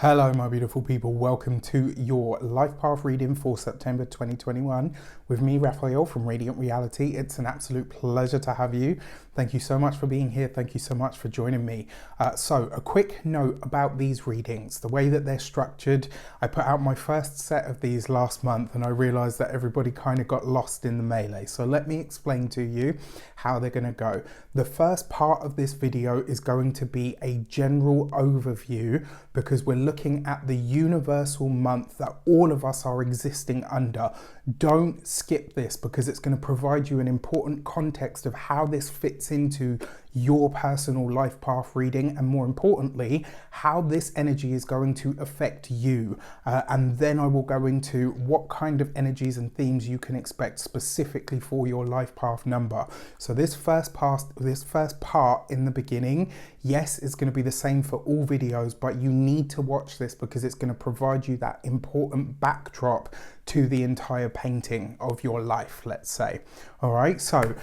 Hello my beautiful people, welcome to your life path reading for September 2021 with me, Raphael from Radiant Reality. It's an absolute pleasure to have you. Thank you so much for being here. Thank you so much for joining me. So a quick note about these readings, the way that they're structured. I put out my first set of these last month and I realized that everybody kind of got lost in the melee. So let me explain to you how they're going to go. The first part of this video is going to be a general overview because we're looking at the universal month that all of us are existing under. Don't skip this because it's going to provide you an important context of how this fits into your personal life path reading, and more importantly, how this energy is going to affect you. And then I will go into what kind of energies and themes you can expect specifically for your life path number. So this first part in the beginning, yes, it's going to be the same for all videos, but you need to watch this because it's going to provide you that important backdrop to the entire painting of your life, let's say. All right, so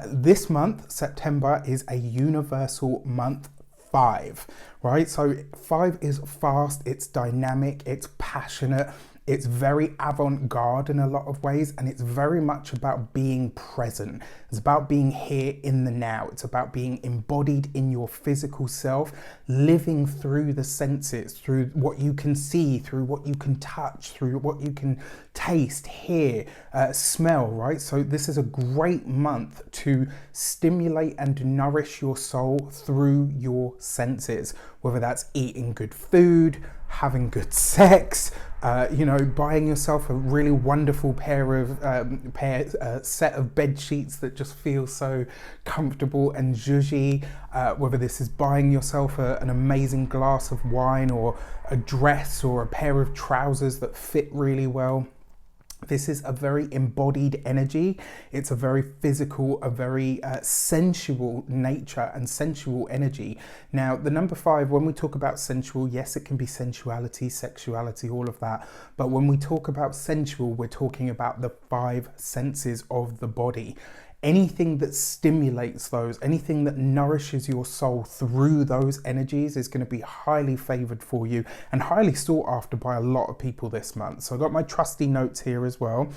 this month, September, is a universal month 5, right? So 5 is fast, it's dynamic, it's passionate, it's very avant-garde in a lot of ways, and it's very much about being present. It's about being here in the now. It's about being embodied in your physical self, living through the senses, through what you can see, through what you can touch, through what you can taste, hear, smell, right? So this is a great month to stimulate and nourish your soul through your senses, whether that's eating good food, having good sex, buying yourself a really wonderful set of bed sheets that just feel so comfortable and zhuzhy, whether this is buying yourself an amazing glass of wine or a dress or a pair of trousers that fit really well. This is a very embodied energy. It's a very physical, a very sensual nature and sensual energy. Now, the number 5, when we talk about sensual, yes, it can be sensuality, sexuality, all of that. But when we talk about sensual, we're talking about the 5 senses of the body. Anything that stimulates those, anything that nourishes your soul through those energies is going to be highly favored for you and highly sought after by a lot of people this month. So I've got my trusty notes here as well.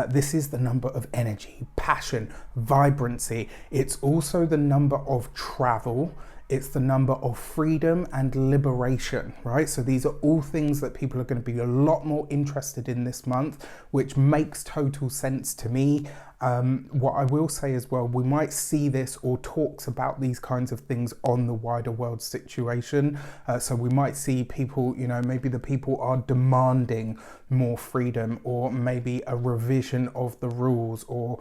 This is the number of energy, passion, vibrancy. It's also the number of travel. It's the number of freedom and liberation, right? So these are all things that people are going to be a lot more interested in this month, which makes total sense to me. What I will say as well, we might see this or talks about these kinds of things on the wider world situation. So we might see people, maybe the people are demanding more freedom, or maybe a revision of the rules, or,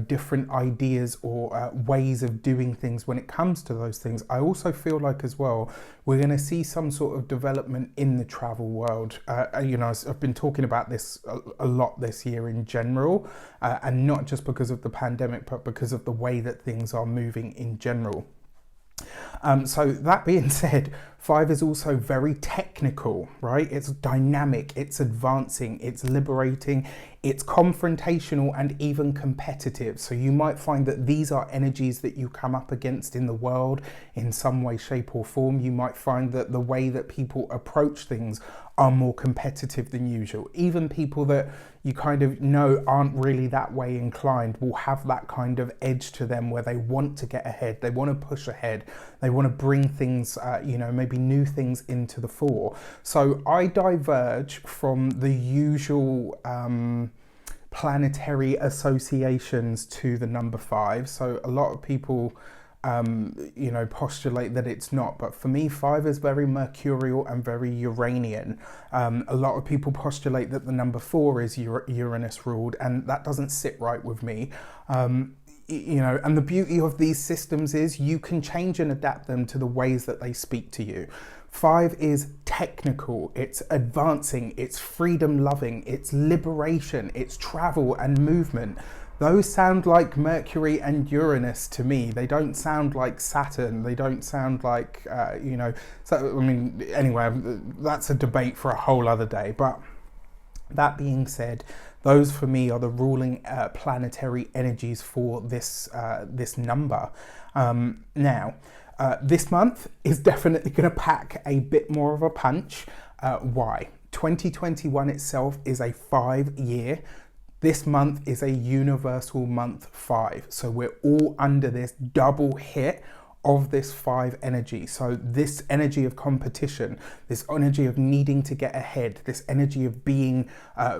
different ideas or ways of doing things when it comes to those things. I also feel like as well, we're going to see some sort of development in the travel world. I've been talking about this a lot this year in general, and not just because of the pandemic, but because of the way that things are moving in general. So that being said, 5 is also very technical, right? It's dynamic, it's advancing, it's liberating, it's confrontational and even competitive. So you might find that these are energies that you come up against in the world in some way, shape or form. You might find that the way that people approach things are more competitive than usual. Even people that you kind of know aren't really that way inclined will have that kind of edge to them where they want to get ahead, they want to push ahead, they want to bring things, maybe new things into the fore. So I diverge from the usual planetary associations to the number 5. So a lot of people postulate that it's not, but for me 5 is very mercurial and very Uranian. A lot of people postulate that the number 4 is Uranus ruled, and that doesn't sit right with me. And the beauty of these systems is you can change and adapt them to the ways that they speak to you. 5 is technical, it's advancing, it's freedom loving, it's liberation, it's travel and movement. Those sound like Mercury and Uranus to me. They don't sound like Saturn. They don't sound like, anyway, that's a debate for a whole other day. But that being said, those for me are the ruling planetary energies for this number. Now, This month is definitely going to pack a bit more of a punch. Why? 2021 itself is a 5-year. This month is a universal month 5. So we're all under this double hit of this 5 energy. So this energy of competition, this energy of needing to get ahead, this energy of being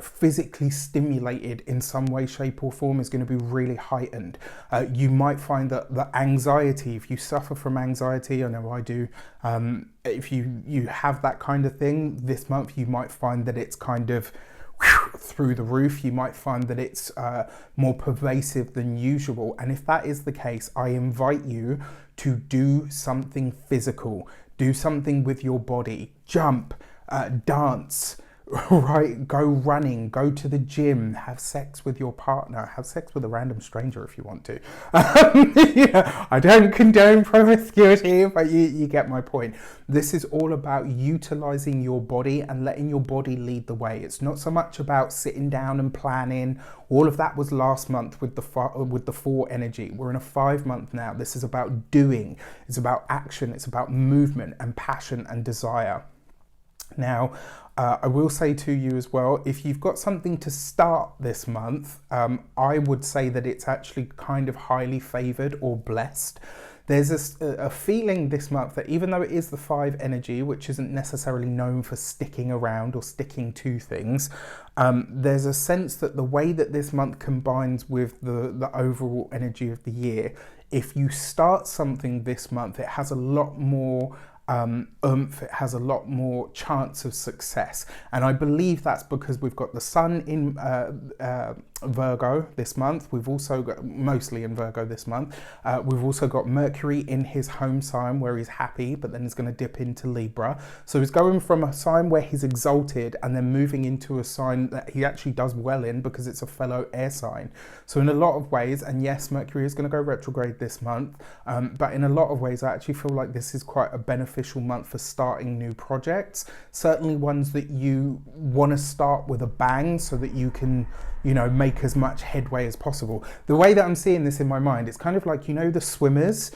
physically stimulated in some way, shape or form is going to be really heightened. You might find that the anxiety, if you suffer from anxiety, I know I do, if you have that kind of thing, this month you might find that it's kind of through the roof. You might find that it's more pervasive than usual, and if that is the case, I invite you to do something physical, do something with your body, jump, dance, right? Go running, go to the gym, have sex with your partner, have sex with a random stranger if you want to. Yeah, I don't condone promiscuity, but you get my point. This is all about utilizing your body and letting your body lead the way. It's not so much about sitting down and planning. All of that was last month with the 4 energy. We're in a 5 month now. This is about doing. It's about action. It's about movement and passion and desire. Now, I will say to you as well, if you've got something to start this month, I would say that it's actually kind of highly favored or blessed. There's a feeling this month that even though it is the 5 energy, which isn't necessarily known for sticking around or sticking to things, there's a sense that the way that this month combines with the overall energy of the year, if you start something this month, it has a lot more oomph, it has a lot more chance of success. And I believe that's because we've got the sun in Virgo this month. We've also got, mostly in Virgo this month, we've also got Mercury in his home sign where he's happy, but then he's going to dip into Libra. So he's going from a sign where he's exalted and then moving into a sign that he actually does well in because it's a fellow air sign. So in a lot of ways, and yes, Mercury is going to go retrograde this month, but in a lot of ways I actually feel like this is quite a beneficial month for starting new projects, certainly ones that you want to start with a bang so that you can, you know, make as much headway as possible. The way that I'm seeing this in my mind, it's kind of like, you know, the swimmers,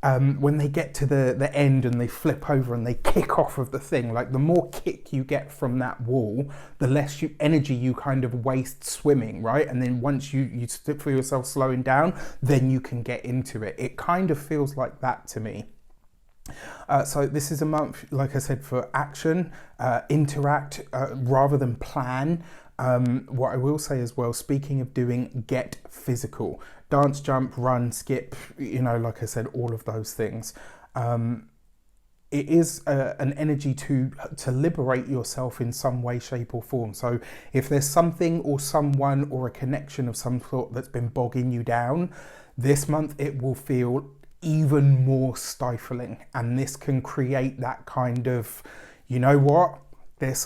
when they get to the end and they flip over and they kick off of the thing, like the more kick you get from that wall, the less energy you kind of waste swimming, right? And then once you feel yourself slowing down, then you can get into it. It kind of feels like that to me. So this is a month, like I said, for action, interact rather than plan. What I will say as well, speaking of doing, get physical. Dance, jump, run, skip, you know, like I said, all of those things. It is an energy to liberate yourself in some way, shape or form. So if there's something or someone or a connection of some sort that's been bogging you down, this month it will feel even more stifling, and this can create that kind of, you know what,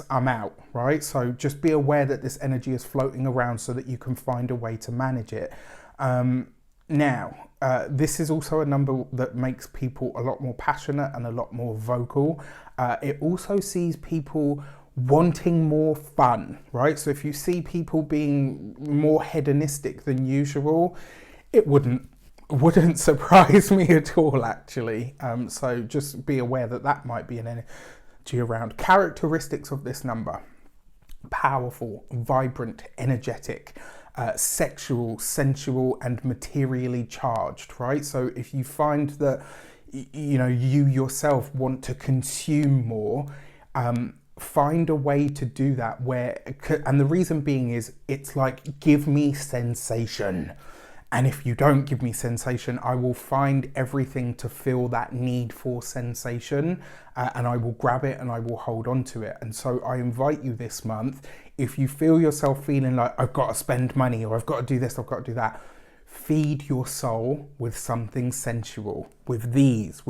I'm out, right? So just be aware that this energy is floating around so that you can find a way to manage it. Now, this is also a number that makes people a lot more passionate and a lot more vocal. It also sees people wanting more fun, right? So if you see people being more hedonistic than usual, it wouldn't surprise me at all, actually. So just be aware that that might be an energy around. Characteristics of this number: powerful, vibrant, energetic, sexual, sensual, and materially charged, right? So if you find that, you know, you yourself want to consume more, find a way to do that and the reason being is, it's like, give me sensation. And if you don't give me sensation, I will find everything to fill that need for sensation, and I will grab it and I will hold on to it. And so I invite you this month, if you feel yourself feeling like, I've got to spend money, or I've got to do this, I've got to do that, feed your soul with something sensual, with this,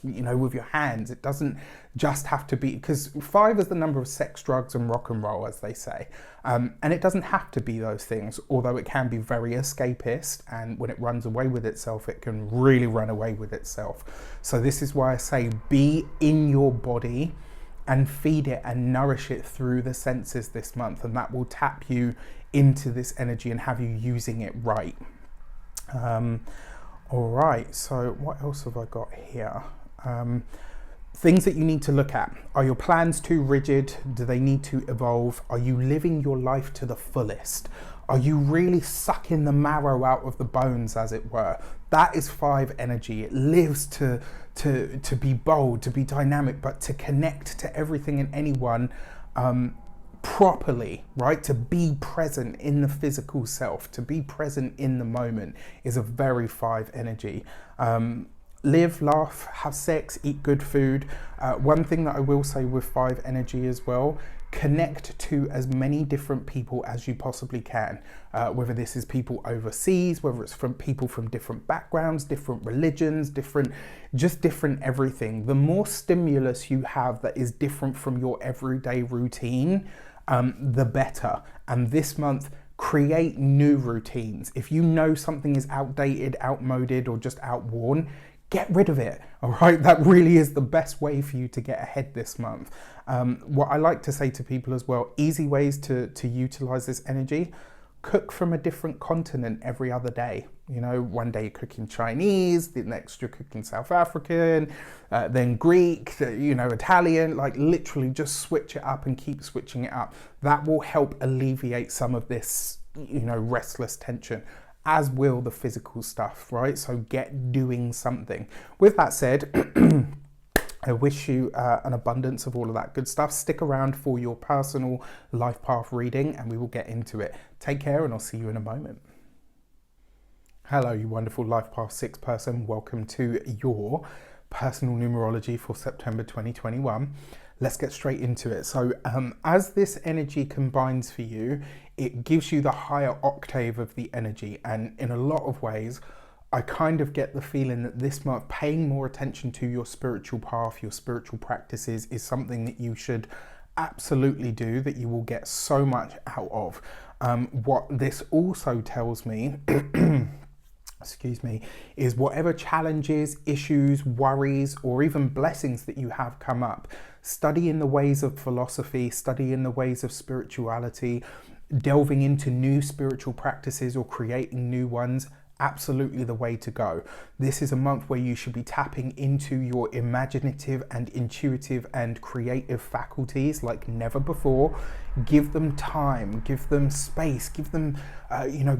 you know, with your hands. It doesn't just have to be, because 5 is the number of sex, drugs and rock and roll, as they say. And it doesn't have to be those things, although it can be very escapist, and when it runs away with itself, it can really run away with itself. So this is why I say, be in your body and feed it and nourish it through the senses this month, and that will tap you into this energy and have you using it right. All right, so what else have I got here? Things that you need to look at. Are your plans too rigid? Do they need to evolve? Are you living your life to the fullest? Are you really sucking the marrow out of the bones, as it were? That is 5 energy. It lives to be bold, to be dynamic, but to connect to everything and anyone properly, right? To be present in the physical self, to be present in the moment is a very 5 energy. Live, laugh, have sex, eat good food. One thing that I will say with 5 energy as well, connect to as many different people as you possibly can, whether this is people overseas, whether it's from people from different backgrounds, different religions, different everything. The more stimulus you have that is different from your everyday routine, the better. And this month, create new routines. If you know something is outdated, outmoded, or just outworn, get rid of it. All right, that really is the best way for you to get ahead this month. What I like to say to people as well, easy ways to utilize this energy: cook from a different continent every other day. You know, one day you're cooking Chinese, the next you're cooking South African, then Greek, Italian. Like, literally just switch it up and keep switching it up. That will help alleviate some of this, restless tension, as will the physical stuff, right? So get doing something. With that said, I wish you an abundance of all of that good stuff. Stick around for your personal life path reading and we will get into it. Take care and I'll see you in a moment. Hello, you wonderful Life Path 6 person. Welcome to your personal numerology for September 2021. Let's get straight into it. So as this energy combines for you, it gives you the higher octave of the energy. And in a lot of ways, I kind of get the feeling that this month, paying more attention to your spiritual path, your spiritual practices, is something that you should absolutely do, that you will get so much out of. What this also tells me excuse me, is whatever challenges, issues, worries, or even blessings that you have come up, study in the ways of philosophy, study in the ways of spirituality, delving into new spiritual practices or creating new ones, absolutely the way to go. This is a month where you should be tapping into your imaginative and intuitive and creative faculties like never before. Give them time, give them space, give them,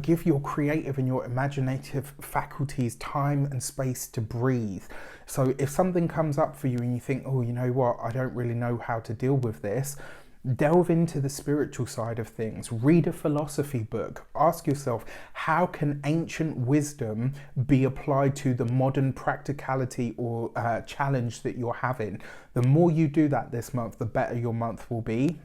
give your creative and your imaginative faculties time and space to breathe. So if something comes up for you and you think, oh, you know what, I don't really know how to deal with this, delve into the spiritual side of things. Read a philosophy book. Ask yourself, how can ancient wisdom be applied to the modern practicality or challenge that you're having? The more you do that this month, the better your month will be.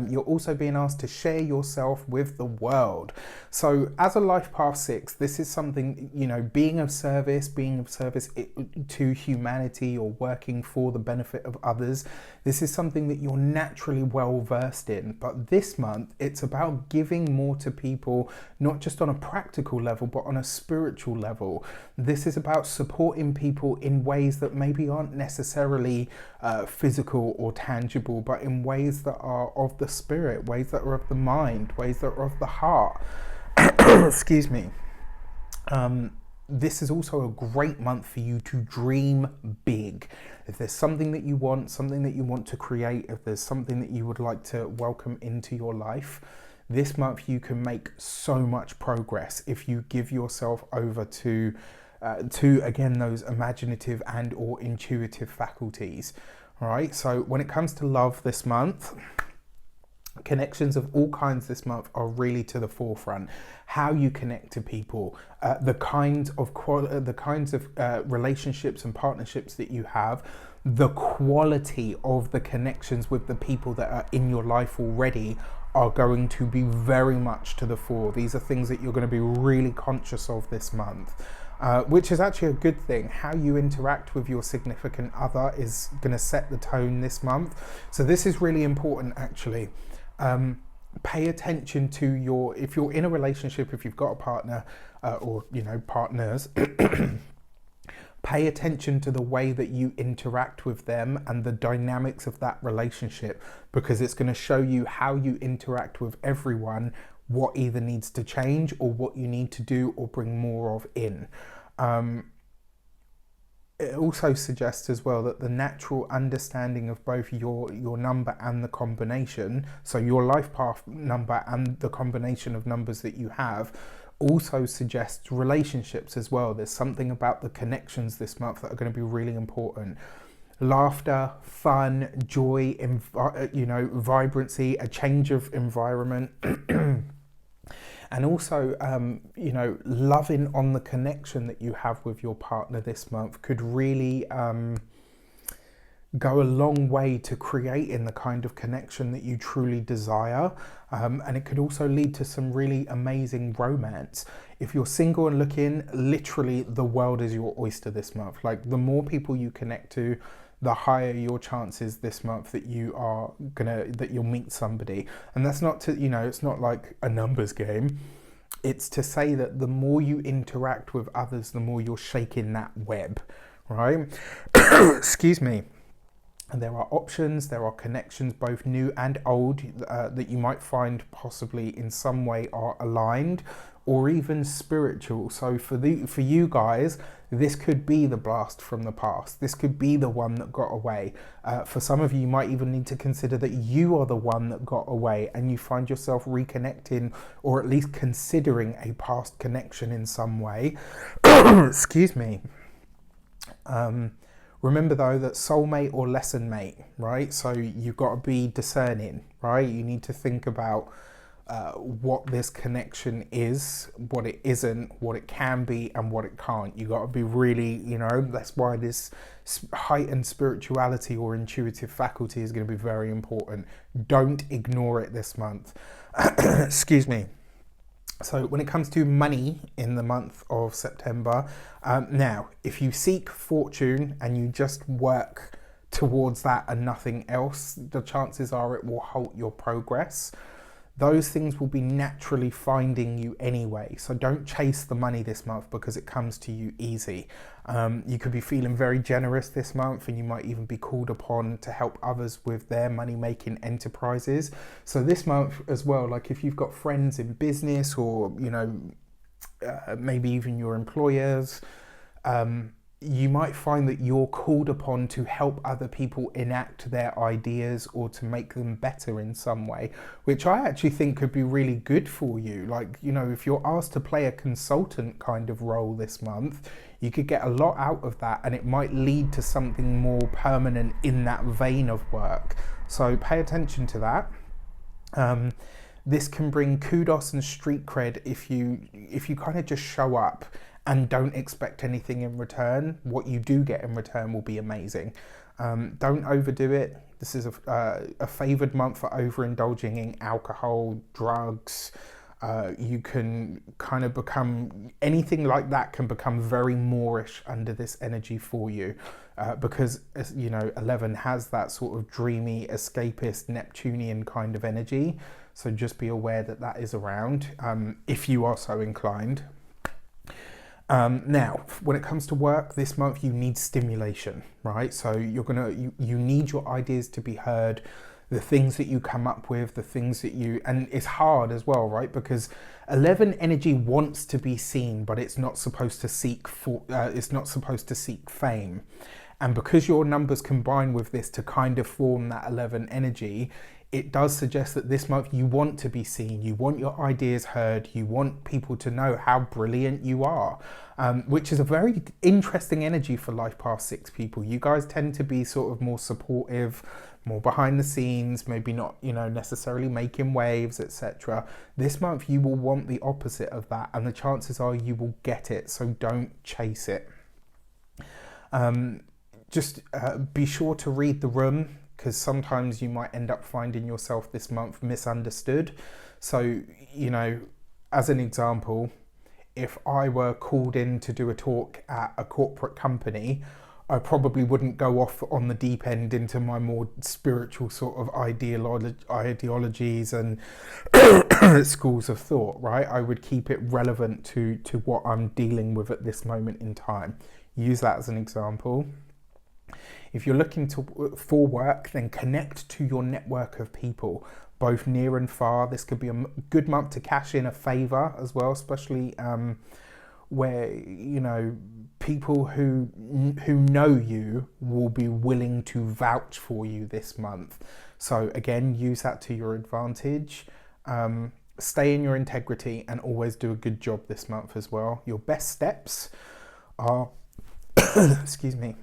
You're also being asked to share yourself with the world. So as a Life Path 6, this is something, being of service to humanity or working for the benefit of others. This is something that you're naturally well versed in. But this month, it's about giving more to people, not just on a practical level, but on a spiritual level. This is about supporting people in ways that maybe aren't necessarily physical or tangible, but in ways that are of the spirit, ways that are of the mind, ways that are of the heart. Excuse me. This is also a great month for you to dream big. If there's something that you want to create, if there's something that you would like to welcome into your life, this month you can make so much progress if you give yourself over to again, those imaginative and or intuitive faculties. All right, so when it comes to love this month, connections of all kinds this month are really to the forefront. How you connect to people, the kinds of relationships and partnerships that you have, the quality of the connections with the people that are in your life already are going to be very much to the fore. These are things that you're going to be really conscious of this month. Which is actually a good thing. How you interact with your significant other is going to set the tone this month. So this is really important, actually. Pay attention to if you're in a relationship, if you've got a partner or partners, pay attention to the way that you interact with them and the dynamics of that relationship, because it's going to show you how you interact with everyone, what either needs to change or what you need to do or bring more of in. It also suggests as well that the natural understanding of both your number and the combination, so your life path number and the combination of numbers that you have, also suggests relationships as well. There's something about the connections this month that are going to be really important. Laughter, fun, joy, vibrancy, a change of environment. And also, loving on the connection that you have with your partner this month could really go a long way to creating the kind of connection that you truly desire. And it could also lead to some really amazing romance. If you're single and looking, literally the world is your oyster this month. Like, the more people you connect to, the higher your chances this month that you'll meet somebody. And that's not to, it's not like a numbers game. It's to say that the more you interact with others, the more you're shaking that web, right? Excuse me. And there are options, there are connections, both new and old, that you might find possibly in some way are aligned or even spiritual. So for you guys, this could be the blast from the past. This could be the one that got away. For some of you, you might even need to consider that you are the one that got away and you find yourself reconnecting or at least considering a past connection in some way. Excuse me. Remember though that soulmate or lesson mate, right? So you've got to be discerning, right? You need to think about what this connection is, what it isn't, what it can be, and what it can't. You got to be really, that's why this heightened spirituality or intuitive faculty is going to be very important. Don't ignore it this month. Excuse me. So when it comes to money in the month of September, now, if you seek fortune and you just work towards that and nothing else, the chances are it will halt your progress. Those things will be naturally finding you anyway. So don't chase the money this month because it comes to you easy. You could be feeling very generous this month and you might even be called upon to help others with their money-making enterprises. So this month as well, like if you've got friends in business or, maybe even your employers, you might find that you're called upon to help other people enact their ideas or to make them better in some way, which I actually think could be really good for you. Like, if you're asked to play a consultant kind of role this month, you could get a lot out of that and it might lead to something more permanent in that vein of work. So pay attention to that. This can bring kudos and street cred if you kind of just show up and don't expect anything in return. What you do get in return will be amazing. Don't overdo it. This is a favoured month for overindulging in alcohol, drugs. You can kind of become, anything like that can become very Moorish under this energy for you. Because, 11 has that sort of dreamy, escapist, Neptunian kind of energy. So just be aware that that is around, if you are so inclined. Now, when it comes to work this month, you need stimulation, right? So you need your ideas to be heard, the things that you come up with, the things that and it's hard as well, right? Because 11 energy wants to be seen, but it's not supposed to seek fame. And because your numbers combine with this to kind of form that 11 energy, it does suggest that this month you want to be seen, you want your ideas heard, you want people to know how brilliant you are, which is a very interesting energy for Life Path 6 people. You guys tend to be sort of more supportive, more behind the scenes, maybe not, necessarily making waves, etc. This month you will want the opposite of that, and the chances are you will get it, so don't chase it. Just be sure to read the room, because sometimes you might end up finding yourself this month misunderstood. So, as an example, if I were called in to do a talk at a corporate company, I probably wouldn't go off on the deep end into my more spiritual sort of ideologies and schools of thought, right? I would keep it relevant to what I'm dealing with at this moment in time. Use that as an example. If you're looking for work, then connect to your network of people, both near and far. This could be a good month to cash in a favour as well, especially where, you know, people who know you will be willing to vouch for you this month. So again, use that to your advantage. Stay in your integrity and always do a good job this month as well. Your best steps are excuse me,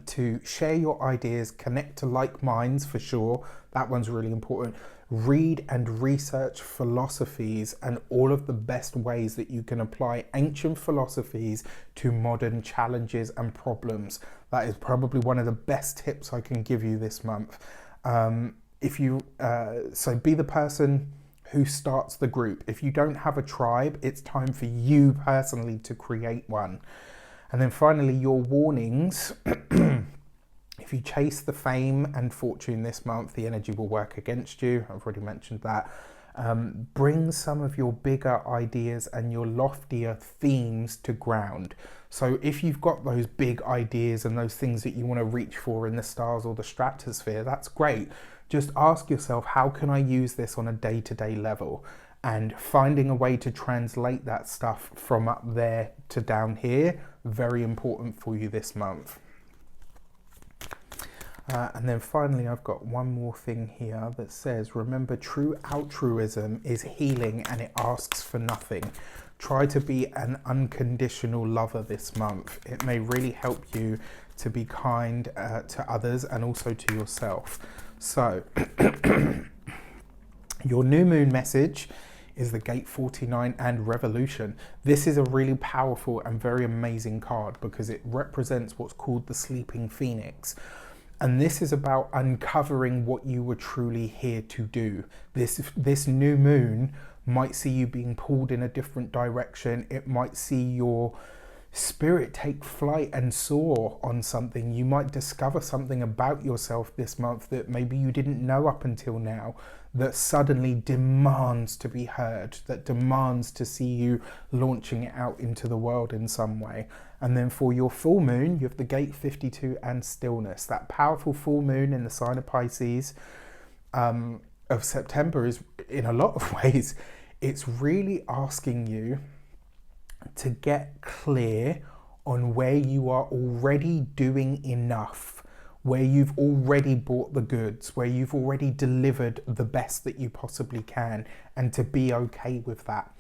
to share your ideas, connect to like minds for sure. That one's really important. Read and research philosophies and all of the best ways that you can apply ancient philosophies to modern challenges and problems. That is probably one of the best tips I can give you this month. If you so be the person who starts the group. If you don't have a tribe, it's time for you personally to create one. And then finally, your warnings. If you chase the fame and fortune this month, the energy will work against you. I've already mentioned that. Bring some of your bigger ideas and your loftier themes to ground. So if you've got those big ideas and those things that you want to reach for in the stars or the stratosphere, that's great. Just ask yourself, how can I use this on a day-to-day level? And finding a way to translate that stuff from up there to down here, very important for you this month. And then finally, I've got one more thing here that says, remember, true altruism is healing and it asks for nothing. Try to be an unconditional lover this month. It may really help you to be kind to others and also to yourself. So, your new moon message is the Gate 49 and Revolution. This is a really powerful and very amazing card because it represents what's called the Sleeping Phoenix. And this is about uncovering what you were truly here to do. This new moon might see you being pulled in a different direction. It might see your spirit take flight and soar on something. You might discover something about yourself this month that maybe you didn't know up until now, that suddenly demands to be heard, that demands to see you launching it out into the world in some way. And then for your full moon, you have the Gate 52 and Stillness. That powerful full moon in the sign of Pisces of September is, in a lot of ways, it's really asking you to get clear on where you are already doing enough, where you've already bought the goods, where you've already delivered the best that you possibly can, and to be okay with that.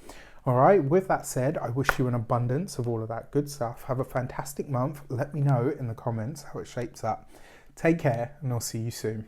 All right, with that said, I wish you an abundance of all of that good stuff. Have a fantastic month. Let me know in the comments how it shapes up. Take care, and I'll see you soon.